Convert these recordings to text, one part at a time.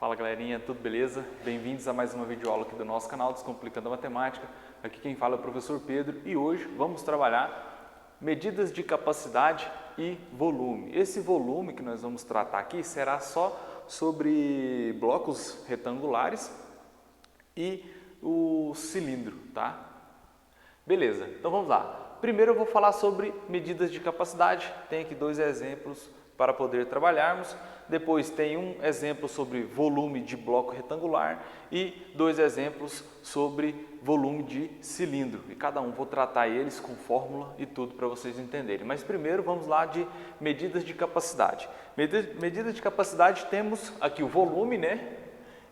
Fala galerinha, tudo beleza? Bem-vindos a mais uma videoaula aqui do nosso canal Descomplicando a Matemática. Aqui quem fala é o professor Pedro e hoje vamos trabalhar medidas de capacidade e volume. Esse volume que nós vamos tratar aqui será só sobre blocos retangulares e o cilindro, tá? Beleza, então vamos lá. Primeiro eu vou falar sobre medidas de capacidade. Tem aqui dois exemplos para poder trabalharmos. Depois tem um exemplo sobre volume de bloco retangular e dois exemplos sobre volume de cilindro. E cada um vou tratar eles com fórmula e tudo para vocês entenderem. Mas primeiro vamos lá de medidas de capacidade. Medidas de capacidade temos aqui o volume, né?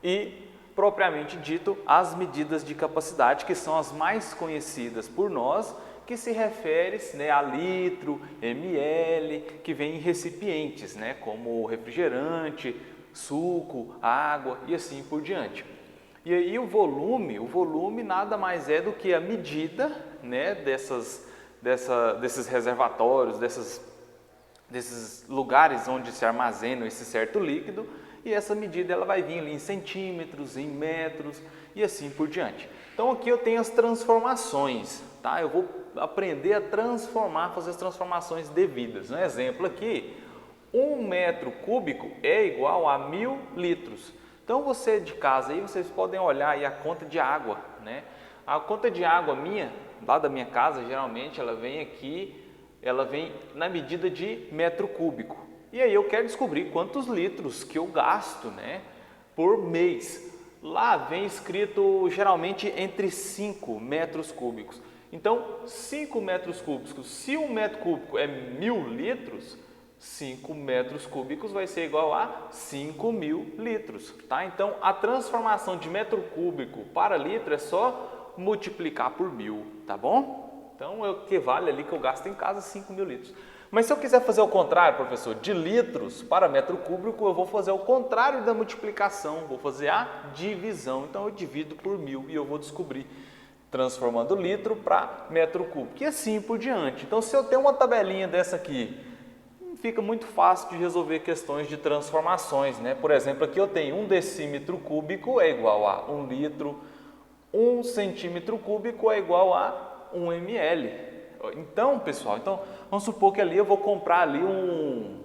E propriamente dito as medidas de capacidade, que são as mais conhecidas por nós, que se refere, né, a litro, ml, que vem em recipientes, né, como refrigerante, suco, água e assim por diante. E aí o volume nada mais é do que a medida, né, desses reservatórios, desses lugares onde se armazena esse certo líquido, e essa medida ela vai vir ali em centímetros, em metros e assim por diante. Então aqui eu tenho as transformações, tá? Eu vou aprender a transformar, fazer as transformações devidas. Um exemplo aqui, 1 metro cúbico é igual a 1000 litros. Então você de casa aí, vocês podem olhar aí a conta de água, né? A conta de água minha, lá da minha casa, geralmente ela vem aqui, ela vem na medida de metro cúbico. E aí eu quero descobrir quantos litros que eu gasto, né, por mês. Lá vem escrito geralmente entre 5 metros cúbicos. Então, 5 metros cúbicos, se 1 metro cúbico é 1000 litros, 5 metros cúbicos vai ser igual a 5.000 litros, tá? Então, a transformação de metro cúbico para litro é só multiplicar por 1000, tá bom? Então, é o que vale ali que eu gasto em casa, 5.000 litros. Mas se eu quiser fazer o contrário, professor, de litros para metro cúbico, eu vou fazer o contrário da multiplicação, vou fazer a divisão. Então, eu divido por 1000 e eu vou descobrir, transformando litro para metro cúbico e assim por diante. Então, se eu tenho uma tabelinha dessa aqui, fica muito fácil de resolver questões de transformações, né? Por exemplo, aqui eu tenho 1 decímetro cúbico é igual a 1 litro, 1 centímetro cúbico é igual a 1 ml. Então, pessoal, vamos supor que ali eu vou comprar ali um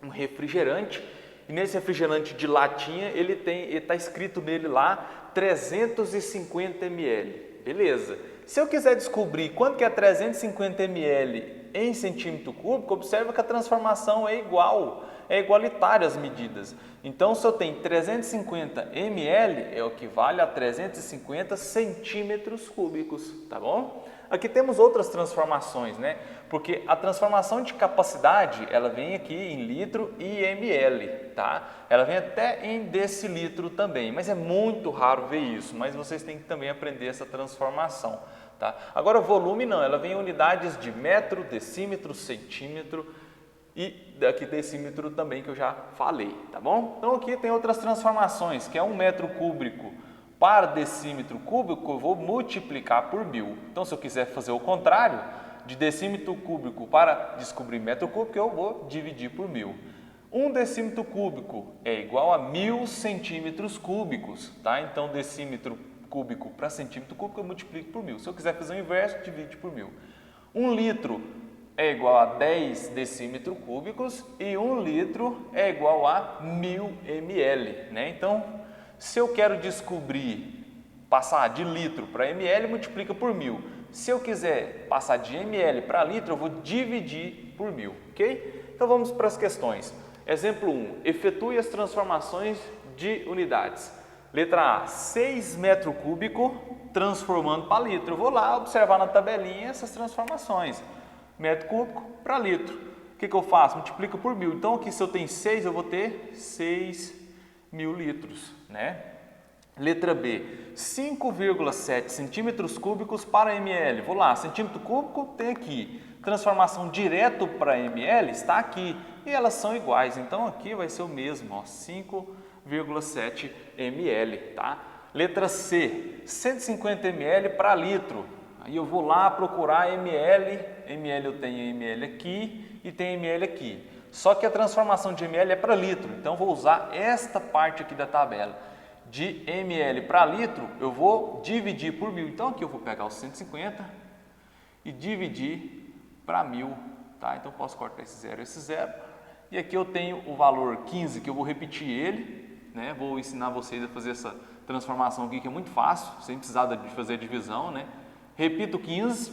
refrigerante, e nesse refrigerante de latinha ele está escrito nele lá 350 ml. Beleza. Se eu quiser descobrir quanto que é 350 ml em centímetro cúbico, observa que a transformação é igualitária às medidas. Então, se eu tenho 350 ml, é o que vale a 350 centímetros cúbicos, tá bom? Aqui temos outras transformações, né? Porque a transformação de capacidade, ela vem aqui em litro e ml, tá? Ela vem até em decilitro também, mas é muito raro ver isso, mas vocês têm que também aprender essa transformação, tá? Agora, volume não, ela vem em unidades de metro, decímetro, centímetro e aqui decímetro também, que eu já falei, tá bom? Então, aqui tem outras transformações, que é 1 metro cúbico para decímetro cúbico, eu vou multiplicar por 1000. Então, se eu quiser fazer o contrário, de decímetro cúbico para descobrir metro cúbico, eu vou dividir por 1000. 1 decímetro cúbico é igual a 1000 centímetros cúbicos, tá? Então, decímetro cúbico para centímetro cúbico, eu multiplico por 1000. Se eu quiser fazer o inverso, divide por 1000. 1 litro é igual a 10 decímetros cúbicos e 1 litro é igual a 1000 ml, né? Então, se eu quero descobrir, passar de litro para ml, multiplica por 1000. Se eu quiser passar de ml para litro, eu vou dividir por 1000, ok? Então vamos para as questões. Exemplo 1, efetue as transformações de unidades. Letra A, 6 metro cúbico transformando para litro. Eu vou lá observar na tabelinha essas transformações. Metro cúbico para litro. O que eu faço? Multiplico por 1000. Então aqui se eu tenho 6, eu vou ter 6.000 litros, né? Letra B, 5,7 centímetros cúbicos para ml. Vou lá, centímetro cúbico tem aqui. Transformação direto para ml está aqui. E elas são iguais, então aqui vai ser o mesmo, ó, 5,7 ml, tá? Letra C, 150 ml para litro. Aí eu vou lá procurar ml. ml eu tenho ml aqui e tem ml aqui. Só que a transformação de ml é para litro, então vou usar esta parte aqui da tabela. De ml para litro, eu vou dividir por 1000. Então aqui eu vou pegar os 150 e dividir para 1000, tá? Então eu posso cortar esse 0 e esse 0. E aqui eu tenho o valor 15, que eu vou repetir ele, né? Vou ensinar vocês a fazer essa transformação aqui, que é muito fácil, sem precisar de fazer a divisão, né? Repito 15,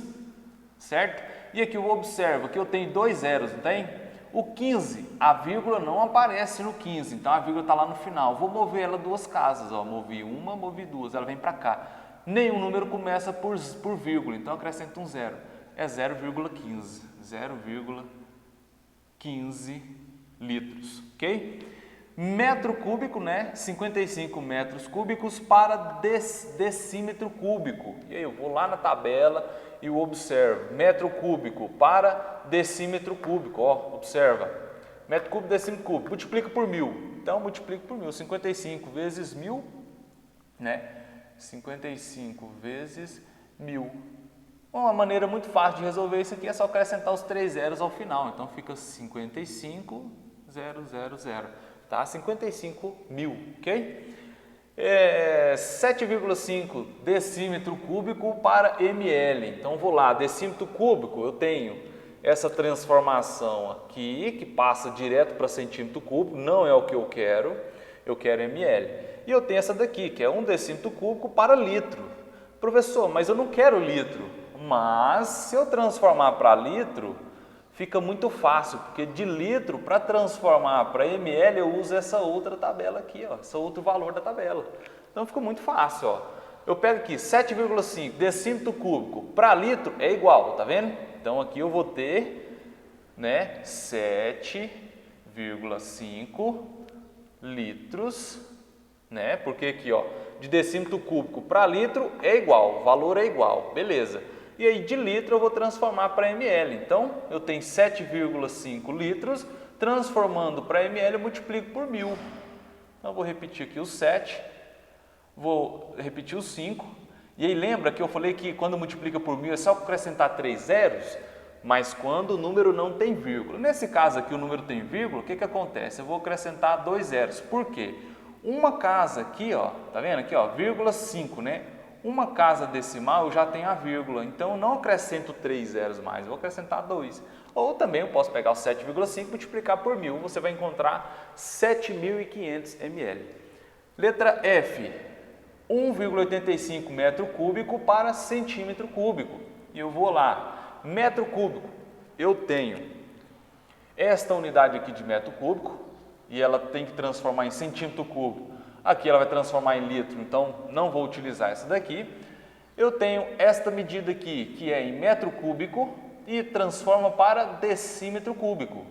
certo? E aqui eu observo que eu tenho 2 zeros, não tem? O 15, a vírgula não aparece no 15, então a vírgula está lá no final. Vou mover ela 2 casas, ó, movi uma, movi 2, ela vem para cá. Nenhum número começa por vírgula, então eu acrescento um 0. É 0,15, 0,15 litros, ok? Metro cúbico, né? 55 metros cúbicos para decímetro cúbico. E aí eu vou lá na tabela e eu observo, metro cúbico para decímetro cúbico, ó, observa, metro cúbico, decímetro cúbico, multiplica por 1000, então multiplica por 1000, 55 vezes 1000, né, 55 vezes 1000, uma maneira muito fácil de resolver isso aqui é só acrescentar os 3 zeros ao final, então fica 55,000, tá, 55.000, ok? 7,5 decímetro cúbico para ml. Então vou lá, decímetro cúbico, eu tenho essa transformação aqui que passa direto para centímetro cúbico, não é o que eu quero ml. E eu tenho essa daqui, que é 1 decímetro cúbico para litro. Professor, mas eu não quero litro. Mas se eu transformar para litro, fica muito fácil, porque de litro, para transformar para ml, eu uso essa outra tabela aqui, ó, esse outro valor da tabela. Então ficou muito fácil, ó. Eu pego aqui 7,5 decímetro cúbico para litro é igual, tá vendo? Então aqui eu vou ter, né, 7,5 litros, né? Porque aqui, ó, de decímetro cúbico para litro é igual, o valor é igual, beleza? E aí de litro eu vou transformar para ml. Então eu tenho 7,5 litros, transformando para ml eu multiplico por 1000. Então eu vou repetir aqui o 7, vou repetir o 5. E aí lembra que eu falei que quando multiplica por 1000 é só acrescentar 3 zeros, mas quando o número não tem vírgula. Nesse caso aqui o número tem vírgula, o que acontece? Eu vou acrescentar 2 zeros. Por quê? Uma casa aqui, ó, tá vendo aqui, ó, vírgula 5, né? Uma casa decimal eu já tenho a vírgula, então eu não acrescento 3 zeros mais, eu vou acrescentar 2. Ou também eu posso pegar o 7,5 e multiplicar por 1000, você vai encontrar 7.500 ml. Letra F, 1,85 metro cúbico para centímetro cúbico. E eu vou lá, metro cúbico, eu tenho esta unidade aqui de metro cúbico, e ela tem que transformar em centímetro cúbico. Aqui ela vai transformar em litro, então não vou utilizar essa daqui. Eu tenho esta medida aqui, que é em metro cúbico, e transforma para decímetro cúbico.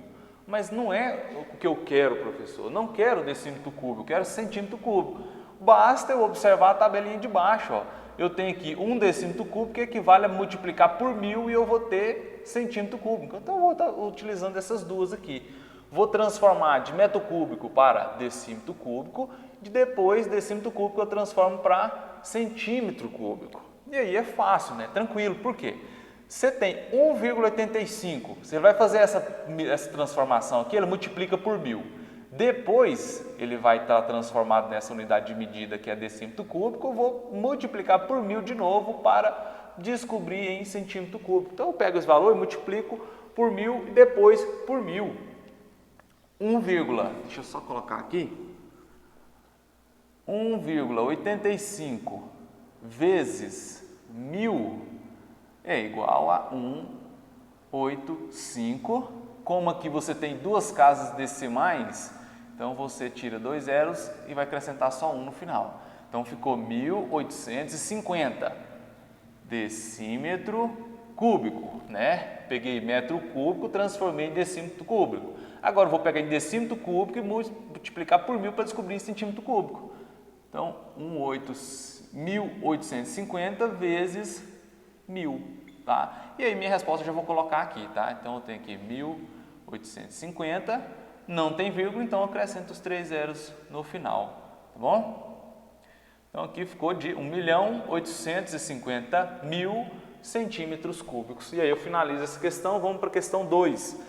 Mas não é o que eu quero, professor. Eu não quero decímetro cúbico, eu quero centímetro cúbico. Basta eu observar a tabelinha de baixo, ó. Eu tenho aqui 1 decímetro cúbico, que equivale a multiplicar por 1000 e eu vou ter centímetro cúbico. Então eu vou estar utilizando essas duas aqui. Vou transformar de metro cúbico para decímetro cúbico, e depois decímetro cúbico eu transformo para centímetro cúbico. E aí é fácil, né? Tranquilo. Por quê? Você tem 1,85, você vai fazer essa transformação aqui, ele multiplica por 1000. Depois ele vai estar transformado nessa unidade de medida que é decímetro cúbico, eu vou multiplicar por 1000 de novo para descobrir em centímetro cúbico. Então eu pego esse valor e multiplico por 1000 e depois por 1000. Deixa eu só colocar aqui, 1,85 vezes 1000 é igual a 185. Como aqui você tem duas casas decimais, então você tira 2 zeros e vai acrescentar só 1 no final. Então ficou 1850 decímetro cúbico, né? Peguei metro cúbico, transformei em decímetro cúbico. Agora eu vou pegar em decímetro cúbico e multiplicar por 1000 para descobrir em centímetro cúbico. Então, 1850 vezes 1000, tá? E aí minha resposta eu já vou colocar aqui, tá? Então eu tenho aqui 1850, não tem vírgula, então eu acrescento os 3 zeros no final, tá bom? Então aqui ficou de 1.850.000 centímetros cúbicos. E aí eu finalizo essa questão, vamos para a questão 2.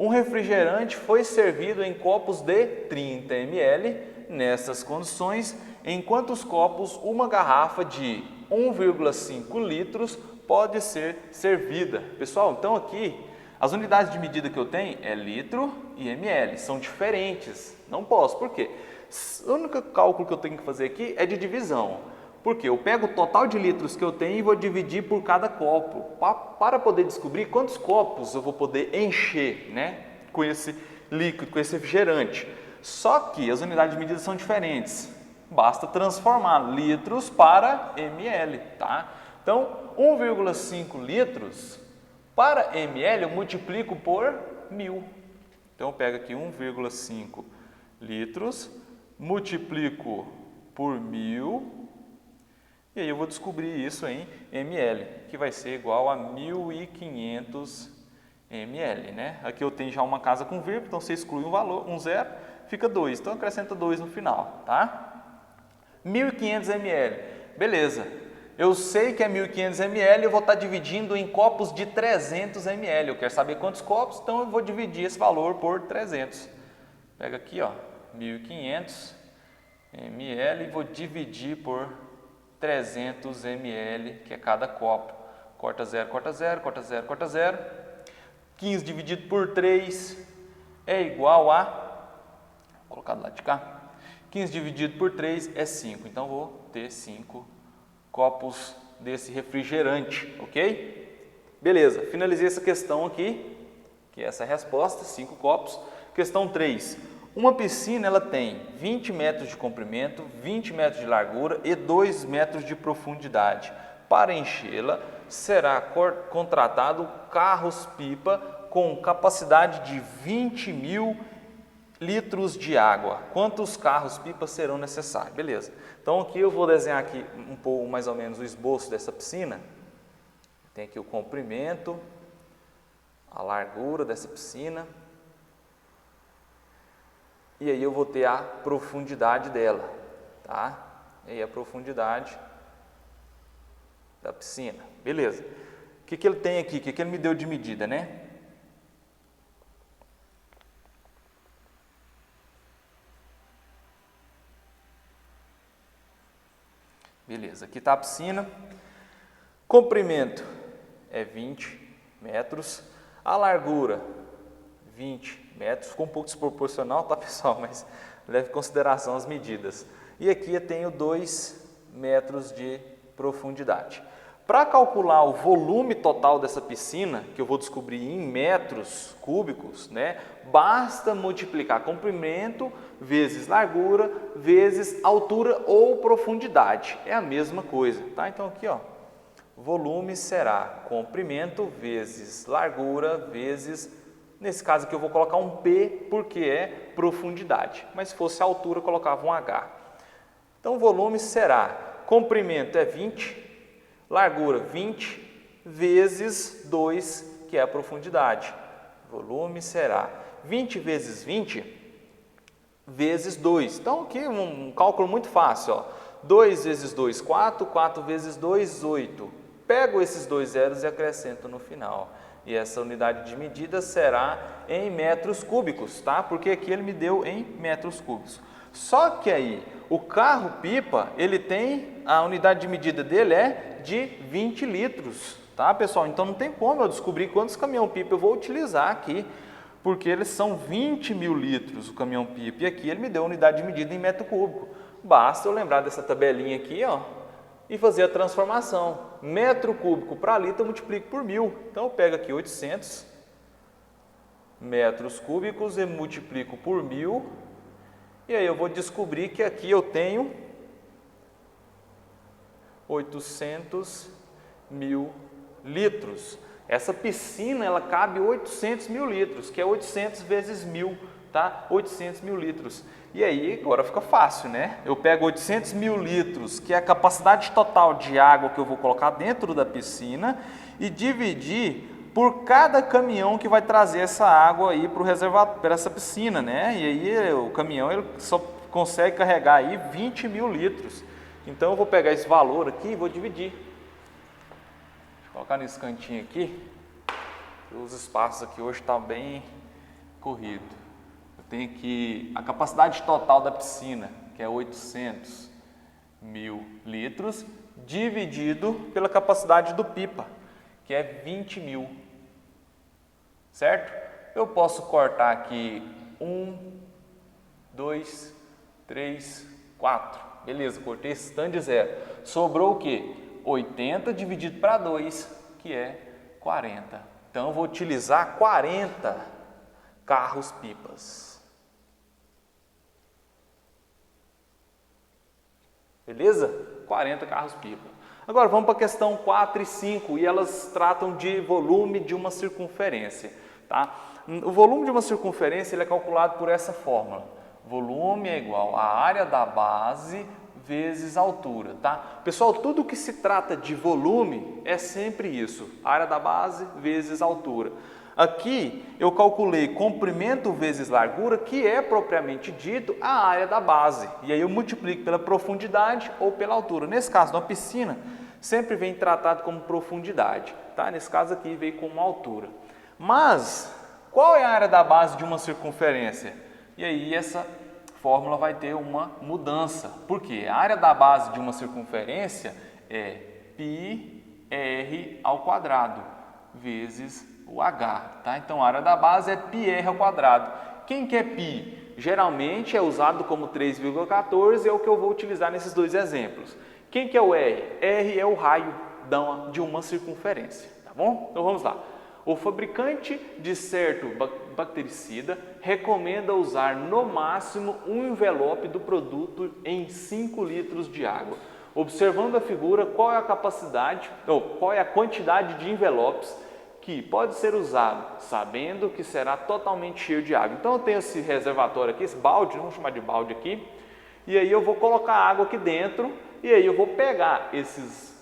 Um refrigerante foi servido em copos de 30 ml. Nessas condições, em quantos copos uma garrafa de 1,5 litros pode ser servida? Pessoal, então aqui as unidades de medida que eu tenho é litro e ml, são diferentes. Não posso, por quê? O único cálculo que eu tenho que fazer aqui é de divisão. Porque eu pego o total de litros que eu tenho e vou dividir por cada copo, para poder descobrir quantos copos eu vou poder encher, né, com esse líquido, com esse refrigerante. Só que as unidades de medida são diferentes, basta transformar litros para ml, tá? Então, 1,5 litros para ml eu multiplico por 1000. Então, eu pego aqui 1,5 litros, multiplico por 1000, e aí eu vou descobrir isso em ml, que vai ser igual a 1.500 ml, né? Aqui eu tenho já uma casa com vírgula, então você exclui um valor, um zero, fica 2, então acrescenta 2 no final, tá? 1.500 ml, beleza. Eu sei que é 1.500 ml, eu vou estar dividindo em copos de 300 ml. Eu quero saber quantos copos, então eu vou dividir esse valor por 300. Pega aqui, ó, 1.500 ml e vou dividir por 300 ml, que é cada copo. Corta 0, corta 0, corta 0, corta 0. 15 dividido por 3 é igual a... Vou colocar do lado de cá. 15 dividido por 3 é 5. Então, vou ter 5 copos desse refrigerante, ok? Beleza, finalizei essa questão aqui, que é essa resposta, 5 copos. Questão 3. Uma piscina ela tem 20 metros de comprimento, 20 metros de largura e 2 metros de profundidade. Para enchê-la, será contratado carros-pipa com capacidade de 20.000 litros de água. Quantos carros-pipa serão necessários? Beleza. Então aqui eu vou desenhar aqui um pouco mais ou menos o esboço dessa piscina. Tem aqui o comprimento, a largura dessa piscina. E aí eu vou ter a profundidade dela, tá? E aí a profundidade da piscina. Beleza. O que ele tem aqui? O que ele me deu de medida, né? Beleza, aqui está a piscina. Comprimento é 20 metros. A largura, 20 metros. Ficou um pouco desproporcional, tá, pessoal? Mas leve em consideração as medidas. E aqui eu tenho 2 metros de profundidade. Para calcular o volume total dessa piscina, que eu vou descobrir em metros cúbicos, né, basta multiplicar comprimento vezes largura vezes altura ou profundidade. É a mesma coisa, tá? Então aqui, ó, volume será comprimento vezes largura vezes, nesse caso aqui eu vou colocar um P porque é profundidade, mas se fosse altura eu colocava um H. Então o volume será comprimento é 20, largura 20 vezes 2, que é a profundidade. Volume será 20 vezes 20 vezes 2. Então aqui um cálculo muito fácil, ó. 2 vezes 2, 4, 4 vezes 2, 8. Pego esses 2 zeros e acrescento no final. E essa unidade de medida será em metros cúbicos, tá? Porque aqui ele me deu em metros cúbicos. Só que aí, o carro-pipa, ele tem, a unidade de medida dele é de 20 litros, tá, pessoal? Então não tem como eu descobrir quantos caminhão-pipa eu vou utilizar aqui, porque eles são 20.000 litros o caminhão-pipa, e aqui ele me deu a unidade de medida em metro cúbico. Basta eu lembrar dessa tabelinha aqui, ó, e fazer a transformação. Metro cúbico para litro eu multiplico por 1000. Então eu pego aqui 800 metros cúbicos e multiplico por 1000. E aí eu vou descobrir que aqui eu tenho 800.000 litros. Essa piscina, ela cabe 800.000 litros, que é 800 vezes 1000, tá? 800.000 litros. E aí agora fica fácil, né? Eu pego 800.000 litros, que é a capacidade total de água que eu vou colocar dentro da piscina, e dividir por cada caminhão que vai trazer essa água aí para o reservatório, para essa piscina, né? E aí o caminhão ele só consegue carregar aí 20.000 litros. Então eu vou pegar esse valor aqui e vou dividir. Deixa eu colocar nesse cantinho aqui. Os espaços aqui hoje estão bem corrido. Eu tenho aqui a capacidade total da piscina, que é 800 mil litros, dividido pela capacidade do pipa, que é 20 mil, certo? Eu posso cortar aqui 1, 2, 3, 4. Beleza, cortei esse tanto de zero. Sobrou o quê? 80 dividido para 2, que é 40. Então, eu vou utilizar 40 carros-pipas. Beleza? 40 carros-pipa. Agora, vamos para a questão 4 e 5, e elas tratam de volume de uma circunferência. Tá? O volume de uma circunferência ele é calculado por essa fórmula. Volume é igual à área da base vezes a altura, tá? Pessoal, tudo que se trata de volume é sempre isso, área da base vezes a altura. Aqui eu calculei comprimento vezes largura, que é propriamente dito a área da base. E aí eu multiplico pela profundidade ou pela altura. Nesse caso, na piscina, sempre vem tratado como profundidade, tá? Nesse caso aqui veio como altura. Mas, qual é a área da base de uma circunferência? E aí essa fórmula vai ter uma mudança. Por quê? A área da base de uma circunferência é πr ao quadrado vezes o h, tá? Então a área da base é πr ao quadrado. Quem que é π? Geralmente é usado como 3,14, é o que eu vou utilizar nesses dois exemplos. Quem que é o r? R é o raio de uma circunferência, tá bom? Então vamos lá. O fabricante de certo bactericida recomenda usar no máximo um envelope do produto em 5 litros de água. Observando a figura, qual é a capacidade, ou qual é a quantidade de envelopes que pode ser usado, sabendo que será totalmente cheio de água. Então eu tenho esse reservatório aqui, esse balde, vamos chamar de balde aqui, e aí eu vou colocar água aqui dentro, e aí eu vou pegar esses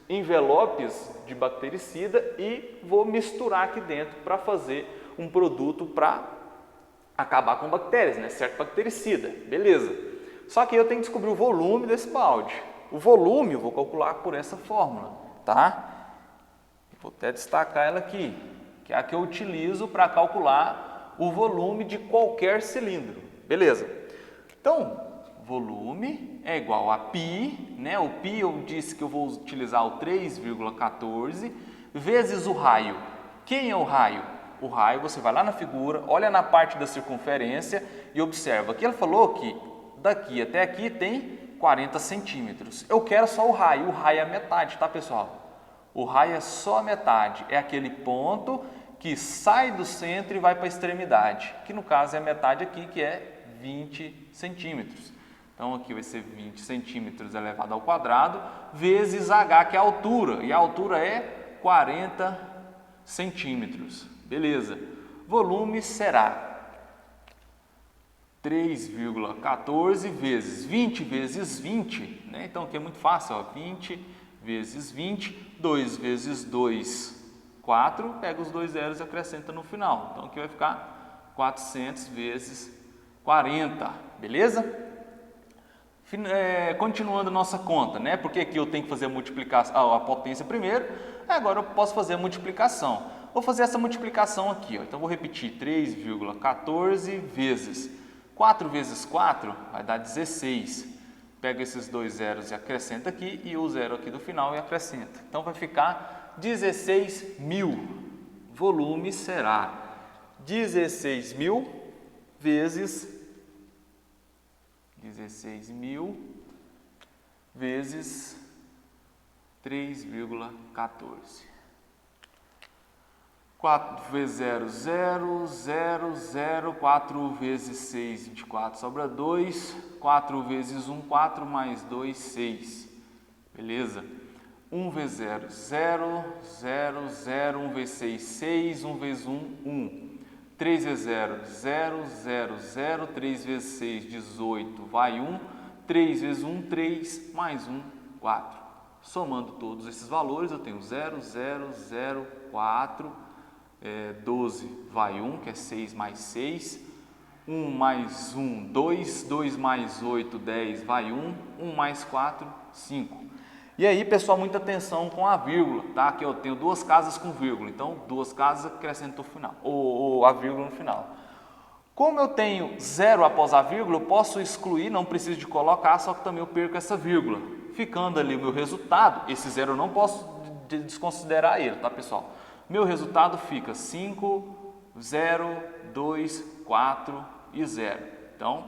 envelopes de bactericida e vou misturar aqui dentro para fazer um produto para acabar com bactérias, né? Certo bactericida, beleza. Só que eu tenho que descobrir o volume desse balde. O volume eu vou calcular por essa fórmula, tá? Vou até destacar ela aqui, que é a que eu utilizo para calcular o volume de qualquer cilindro, beleza. Então, volume é igual a π, né? O π eu disse que eu vou utilizar o 3,14 vezes o raio. Quem é o raio? O raio, você vai lá na figura, olha na parte da circunferência e observa que ele falou que daqui até aqui tem 40 centímetros. Eu quero só o raio é a metade, tá, pessoal? O raio é só a metade, é aquele ponto que sai do centro e vai para a extremidade, que no caso é a metade aqui, que é 20 centímetros. Então, aqui vai ser 20 centímetros elevado ao quadrado, vezes h, que é a altura. E a altura é 40 centímetros. Beleza. Volume será 3,14 vezes 20 vezes 20. Né? Então, aqui é muito fácil. Ó, 20 vezes 20. 2 vezes 2, 4. Pega os dois zeros e acrescenta no final. Então, aqui vai ficar 400 vezes 40. Beleza? Continuando nossa conta, né? Porque aqui eu tenho que fazer a multiplicação, a potência primeiro, agora eu posso fazer a multiplicação. Vou fazer essa multiplicação aqui, ó. Então vou repetir 3,14 vezes 4 vezes 4 vai dar 16. Pega esses dois zeros e acrescenta aqui e o zero aqui do final e acrescenta. Então vai ficar 16 mil. Volume será 16 mil vezes 16 mil vezes 3,14. 4 vezes 0, 0, 0, 0, 4 vezes 6, 24, sobra 2. 4 vezes 1, 4, mais 2, 6. Beleza? 1 vezes 0, 0, 0, 0, 1 vezes 6, 6, 1 vezes 1, 1. 3 vezes 0, 0, 0, 0, 3 vezes 6, 18, vai 1, 3 vezes 1, 3, mais 1, 4. Somando todos esses valores, eu tenho 0, 0, 0, 4, 12, vai 1, que é 6 mais 6, 1 mais 1, 2, 2 mais 8, 10, vai 1, 1 mais 4, 5. E aí, pessoal, muita atenção com a vírgula, tá? Aqui eu tenho duas casas com vírgula, então duas casas acrescento o final, ou a vírgula no final. Como eu tenho zero após a vírgula, eu posso excluir, não preciso de colocar, só que também eu perco essa vírgula. Ficando ali o meu resultado, esse zero eu não posso desconsiderar ele, tá, pessoal? Meu resultado fica 5, 0, 2, 4 e 0. Então,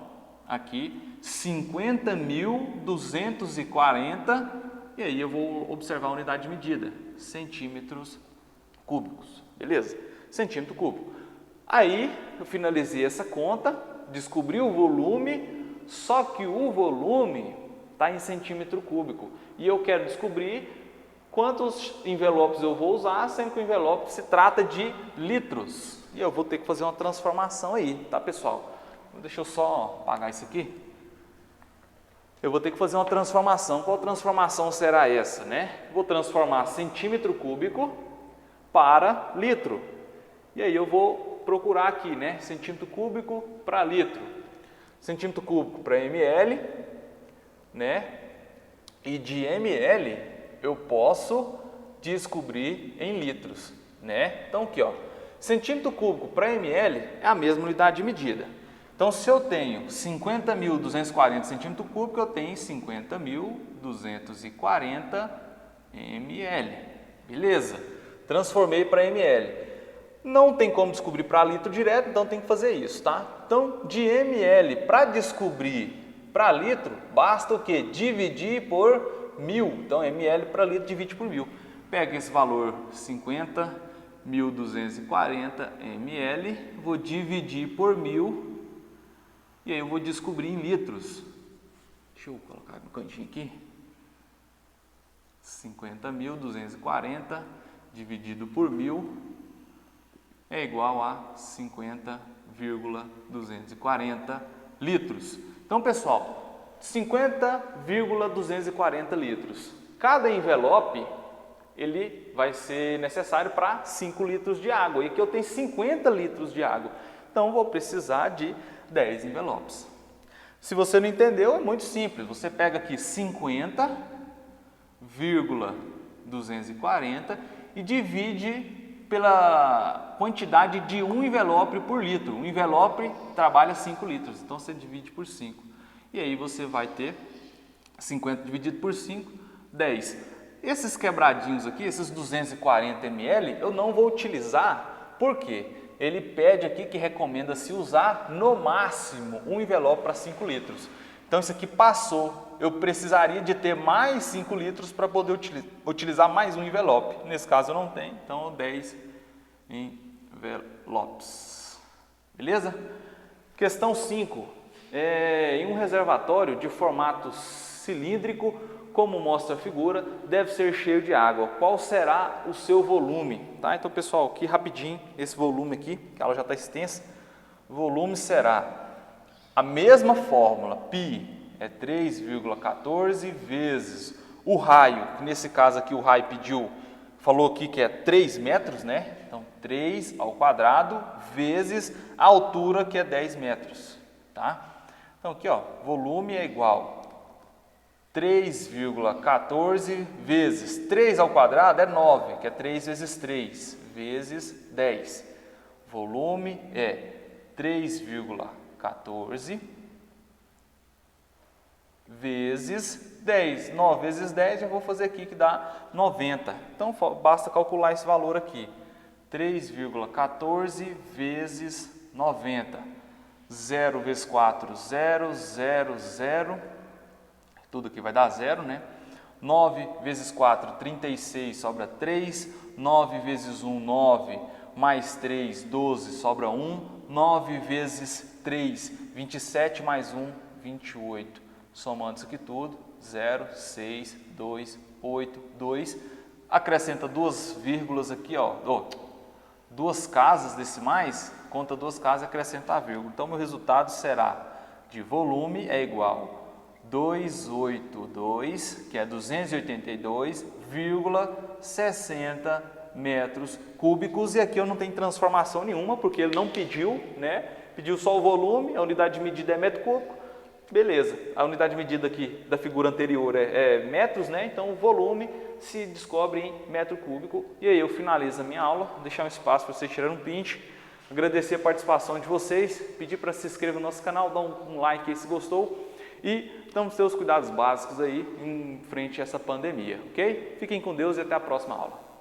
aqui 50.240, e aí eu vou observar a unidade de medida, centímetros cúbicos, beleza? Centímetro cúbico. Aí eu finalizei essa conta, descobri o volume, só que o volume está em centímetro cúbico e eu quero descobrir quantos envelopes eu vou usar, sendo que o envelope se trata de litros. E eu vou ter que fazer uma transformação aí, tá, pessoal? Deixa eu só apagar isso aqui. Eu vou ter que fazer uma transformação. Qual transformação será essa, né? Vou transformar centímetro cúbico para litro. E aí eu vou procurar aqui, né? Centímetro cúbico para litro. Centímetro cúbico para ml, né? E de ml eu posso descobrir em litros, né? Então aqui, ó, centímetro cúbico para ml é a mesma unidade de medida. Então, se eu tenho 50.240 centímetros cúbicos, eu tenho 50.240 ml. Beleza? Transformei para ml. Não tem como descobrir para litro direto, então tem que fazer isso, tá? Então, de ml para descobrir para litro, basta o quê? Dividir por 1000. Então, ml para litro divide por 1000. Pega esse valor 50.240 ml, vou dividir por 1000. E aí eu vou descobrir em litros. Deixa eu colocar no cantinho aqui. 50.240 dividido por 1000 é igual a 50,240 litros. Então, pessoal, 50,240 litros. Cada envelope ele vai ser necessário para 5 litros de água. E aqui eu tenho 50 litros de água. Então, vou precisar de 10 envelopes. Se você não entendeu, é muito simples. Você pega aqui 50,240 e divide pela quantidade de um envelope por litro. Um envelope trabalha 5 litros, então você divide por 5. E aí você vai ter 50 dividido por 5, 10. Esses quebradinhos aqui, esses 240 ml, eu não vou utilizar, por quê? Ele pede aqui que recomenda-se usar no máximo um envelope para 5 litros. Então isso aqui passou, eu precisaria de ter mais 5 litros para poder utilizar mais um envelope. Nesse caso eu não tenho, então 10 envelopes. Beleza? Questão 5. Em um reservatório de formato cilíndrico, como mostra a figura, deve ser cheio de água. Qual será o seu volume? Tá? Então, pessoal, aqui rapidinho, esse volume aqui, que ela já está extensa, o volume será a mesma fórmula, π é 3,14 vezes o raio, que nesse caso aqui o raio falou aqui que é 3 metros, né? Então, 3 ao quadrado vezes a altura, que é 10 metros, tá? Então, aqui, ó, volume é igual 3,14 vezes 3 ao quadrado é 9, que é 3 vezes 3, vezes 10. Volume é 3,14 vezes 10. 9 vezes 10 eu vou fazer aqui que dá 90. Então, basta calcular esse valor aqui. 3,14 vezes 90. 0 vezes 4, 0, 0, 0. Tudo aqui vai dar 0, né? 9 vezes 4, 36, sobra 3. 9 vezes 1, 9. Mais 3, 12, sobra 1. 9 vezes 3, 27, mais 1, 28. Somando isso aqui tudo, 0, 6, 2, 8, 2. Acrescenta duas vírgulas aqui, ó. Duas casas decimais, conta duas casas e acrescenta a vírgula. Então, meu resultado será de volume é igual 282, que é 282,60 metros cúbicos. E aqui eu não tenho transformação nenhuma, porque ele não pediu, né? Pediu só o volume, a unidade de medida é metro cúbico. Beleza, a unidade de medida aqui da figura anterior é metros, né? Então o volume se descobre em metro cúbico. E aí eu finalizo a minha aula, deixar um espaço para vocês tirarem um print, agradecer a participação de vocês, pedir para se inscrever no nosso canal, dar um like aí se gostou e vamos ter os cuidados básicos aí em frente a essa pandemia, ok? Fiquem com Deus e até a próxima aula.